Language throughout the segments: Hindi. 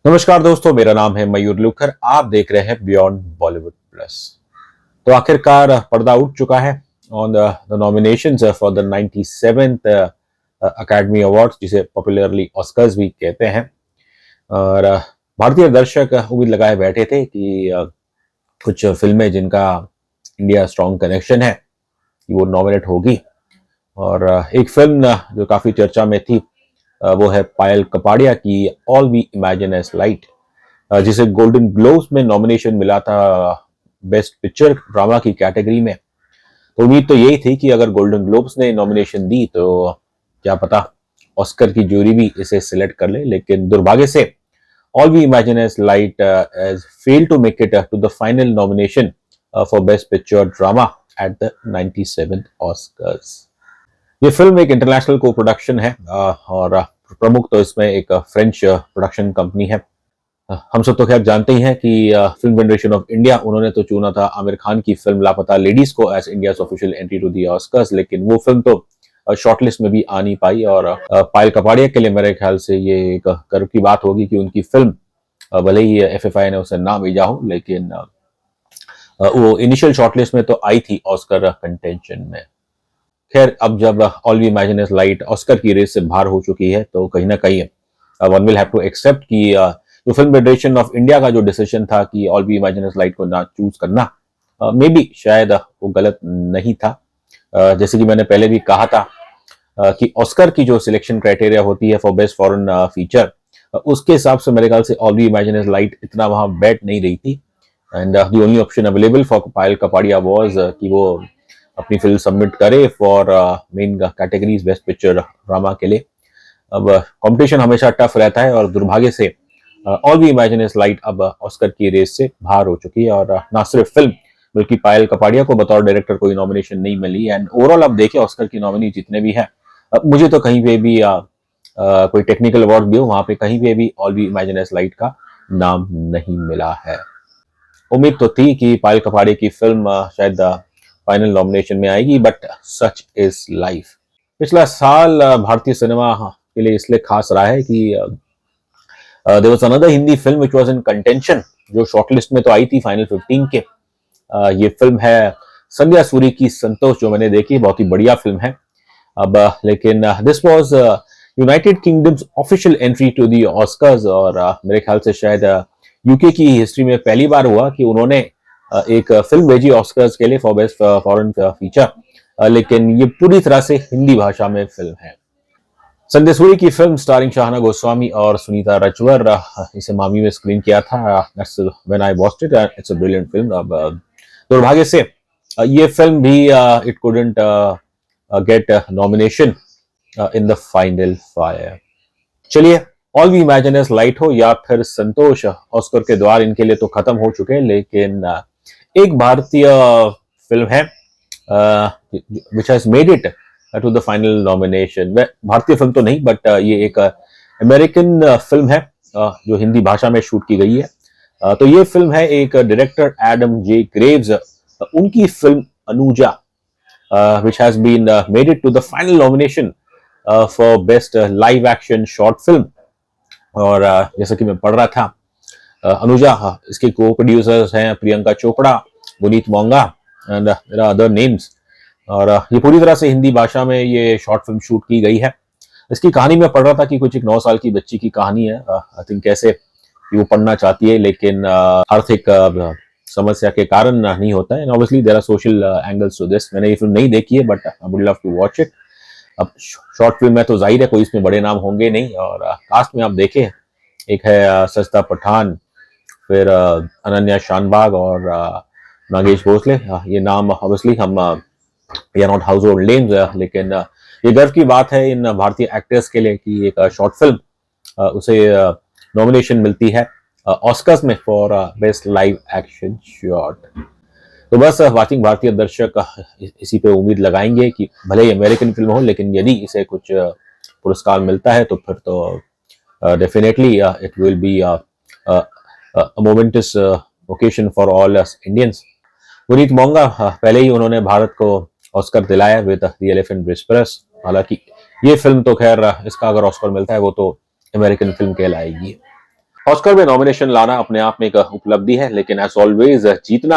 नमस्कार दोस्तों, मेरा नाम है मयूर लुखर। आप देख रहे हैं बियॉन्ड बॉलीवुड प्लस। तो आखिरकार पर्दा उठ चुका है on the nominations for the 97th academy awards, जिसे पॉपुलरली ऑस्कर्स भी कहते हैं। और भारतीय दर्शक उम्मीद लगाए बैठे थे कि कुछ फिल्में जिनका इंडिया स्ट्रॉन्ग कनेक्शन है कि वो नॉमिनेट होगी। और एक फिल्म जो काफी चर्चा में थी, वो है पायल कपाड़िया की all we imagine as light, जिसे गोल्डन ग्लोब्स में नॉमिनेशन मिला था बेस्ट पिक्चर ड्रामा की कैटेगरी में। तो उम्मीद तो यही थी कि अगर गोल्डन ग्लोब्स ने नॉमिनेशन दी तो क्या पता ऑस्कर की जूरी भी इसे सिलेक्ट कर ले, लेकिन दुर्भाग्य से all we imagine as light has failed to make it to the final nomination for best picture drama at the 97th Oscars. ये फिल्म एक इंटरनेशनल को प्रोडक्शन है, और प्रमुख तो इसमें एक फ्रेंच प्रोडक्शन कंपनी है। हम सब तो खैर जानते ही हैं कि फिल्म फेडरेशन ऑफ इंडिया, उन्होंने तो चुना था आमिर खान की फिल्म लापता लेडीज को as India official entry to the Oscars, लेकिन वो फिल्म तो शॉर्टलिस्ट में भी आ नहीं पाई। और पायल कपाड़िया के लिए मेरे ख्याल से ये एक गर्व की बात होगी कि उनकी फिल्म, भले ही एफएफआई ने उसे ना भेजा हो, लेकिन वो इनिशियल शॉर्टलिस्ट में तो आई थी ऑस्कर कंटेंशन में। खैर, अब जब all we imagine is light Oscar की रेस से बाहर हो चुकी है, तो कहीं ना कहीं one will have to accept कि जो फिल्म फेडरेशन ऑफ इंडिया का जो डिसीजन था कि all we imagine is light को ना चूज करना, मे बी शायद वो गलत नहीं था। जैसे कि मैंने पहले भी कहा था कि ऑस्कर की जो सिलेक्शन क्राइटेरिया होती है फॉर बेस्ट फॉरेन फीचर, उसके हिसाब से मेरे ख्याल से all we imagine is light इतना वहां बैठ नहीं रही थी। And the only option available for Payal Kapadia was कि वो अपनी फिल्म सबमिट करे for main categories best picture drama के लिए। अब कंपटीशन हमेशा टफ रहता है, और दुर्भाग्य से all we imagine is light अब ऑस्कर की रेस से बाहर हो चुकी है। और ना सिर्फ फिल्म, बल्कि पायल कपाड़िया को बतौर डायरेक्टर कोई नॉमिनेशन नहीं मिली। एंड ओवरऑल अब देखिए ऑस्कर की नॉमिनी जितने भी हैं, मुझे तो कहीं पे भी कोई टेक्निकल अवार्ड भी हो, वहां पे कहीं पे भी all we imagine is light का नाम नहीं मिला है। उम्मीद तो थी कि पायल कपाड़िया की फिल्म शायद फाइनल नॉमिनेशन में आएगी, बट सच इज लाइफ। पिछला साल भारतीय सिनेमा के लिए इसलिए खास रहा है कि there was another Hindi film which was in contention, जो शॉर्टलिस्ट में तो आई थी फाइनल 15 के। ये फिल्म है संध्या सूरी की संतोष, जो मैंने देखी, बहुत ही बढ़िया फिल्म है। अब लेकिन this was United Kingdom's official entry to the Oscars, और मेरे ख्याल से शायद यूके की हिस्ट्री में पहली बार हुआ कि उन्होंने एक फिल्म भेजी ऑस्कर्स के लिए फॉर बेस्ट फॉरेन फीचर, लेकिन ये पूरी तरह से हिंदी भाषा में फिल्म है। संजय सूरी की फिल्म स्टारिंग शाहना गोस्वामी और सुनीता रचवर, इसे मामी में स्क्रीन किया था। When I watched it, it's a brilliant film. अब दुर्भाग्य से ये फिल्म भी it couldn't get nomination in the final five. चलिए, all we imagine is light हो या फिर संतोष, ऑस्कर के द्वार इनके लिए तो खत्म हो चुके हैं, लेकिन एक भारतीय फिल्म है which has made it to the final nomination. भारतीय फिल्म तो नहीं, बट ये एक अमेरिकन फिल्म है जो हिंदी भाषा में शूट की गई है। तो ये फिल्म है एक डायरेक्टर एडम जे ग्रेव्स, उनकी film Anuja, which has been made it to the final nomination for best live action short film. और जैसा कि मैं पढ़ रहा था, अनुजा, इसके को प्रोड्यूसर्स हैं Priyanka Chopra, Guneet Monga and other names. और ये पूरी तरह से हिंदी भाषा में ये शॉर्ट फिल्म शूट की गई है। इसकी कहानी में पढ़ रहा था कि कुछ एक 9 साल की बच्ची की कहानी है। आई थिंक कैसे वो पढ़ना चाहती है, लेकिन आर्थिक समस्या के कारण नहीं होता है। Obviously there are social angles to this. मैंने ये फिल्म नहीं देखी है, but I would love to watch it. अब शॉर्ट फिल्म है तो जाहिर है कोई इसमें बड़े नाम होंगे नहीं। और कास्ट में आप देखें, एक है सजदा पठान, फिर अनन्या शानबाग और नागेश भोसले। ये नाम ऑब्वियसली हम we are not household names, लेकिन ये गर्व की बात है इन भारतीय एक्टर्स के लिए कि एक शॉर्ट फिल्म उसे नॉमिनेशन मिलती है ऑस्कर्स में for best live action short. तो बस वाचिंग भारतीय दर्शक इसी पे उम्मीद लगाएंगे कि भले ही अमेरिकन फिल्म हो, लेकिन यदि इसे कुछ पुरस्कार मिलता है तो फिर तो definitely it will be momentous occasion for all us Indians. Guneet Monga, पहले ही उन्होंने भारत को ऑस्कर दिलाया विद द एलिफेंट व्हिस्परर्स। हालांकि ये फिल्म तो खैर इसका अगर ऑस्कर मिलता है वो तो अमेरिकन फिल्म कहलाएगी। ऑस्कर में नॉमिनेशन लाना अपने आप में एक उपलब्धि है, लेकिन एज ऑलवेज जीतना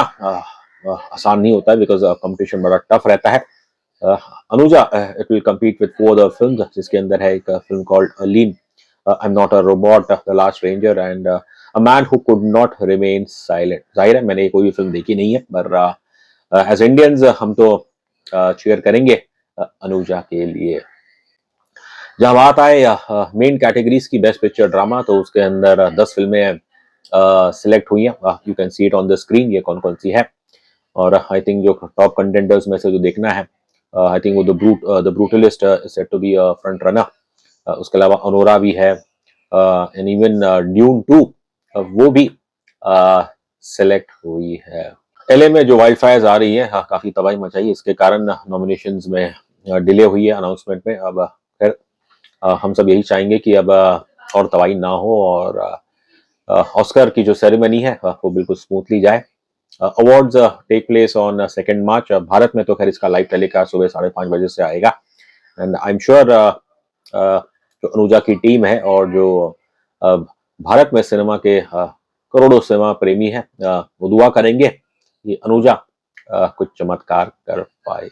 आसान नहीं होता है, बिकॉज कंपटीशन बड़ा टफ रहता है। Anuja it will compete with 4 other films, जिसके अंदर है एक film called lean, I am not a robot, the last ranger and a man who could not remain silent. जाहिर है मैंने कोई भी फिल्म देखी नहीं है, पर एज इंडियंस हम तो चीयर करेंगे अनुजा के लिए। जहाँ बात आए मेन कैटेगरीज की, बेस्ट पिक्चर ड्रामा, तो उसके अंदर 10 फिल्में सिलेक्ट हुई हैं। You can see it on the screen, ये कौन कौन सी है। और आई थिंक जो टॉप कंटेंडर्स में से जो देखना है, आई थिंक वो the Brutalist set to be front runner. उसके अलावा अनोरा भी है, एंड इवन ड्यून 2 वो भी सेलेक्ट हुई है। एलए में जो वाइल्ड फायर्स आ रही है, हाँ, काफी तबाही मचाई, इसके कारण नॉमिनेशंस में डिले हुई है अनाउंसमेंट में। अब खैर हम सब यही चाहेंगे कि अब और तबाही ना हो, और ऑस्कर की जो सेरेमनी है वो बिल्कुल स्मूथली जाए। अवार्ड्स टेक प्लेस ऑन 2 मार्च। भारत में तो खैर इसका लाइव टेलीकास्ट सुबह 5:30 बजे से आएगा, एंड आई एम श्योर जो अनुजा की टीम है और जो भारत में सिनेमा के करोड़ों सिनेमा प्रेमी है, वो दुआ करेंगे कि अनुजा कुछ चमत्कार कर पाए।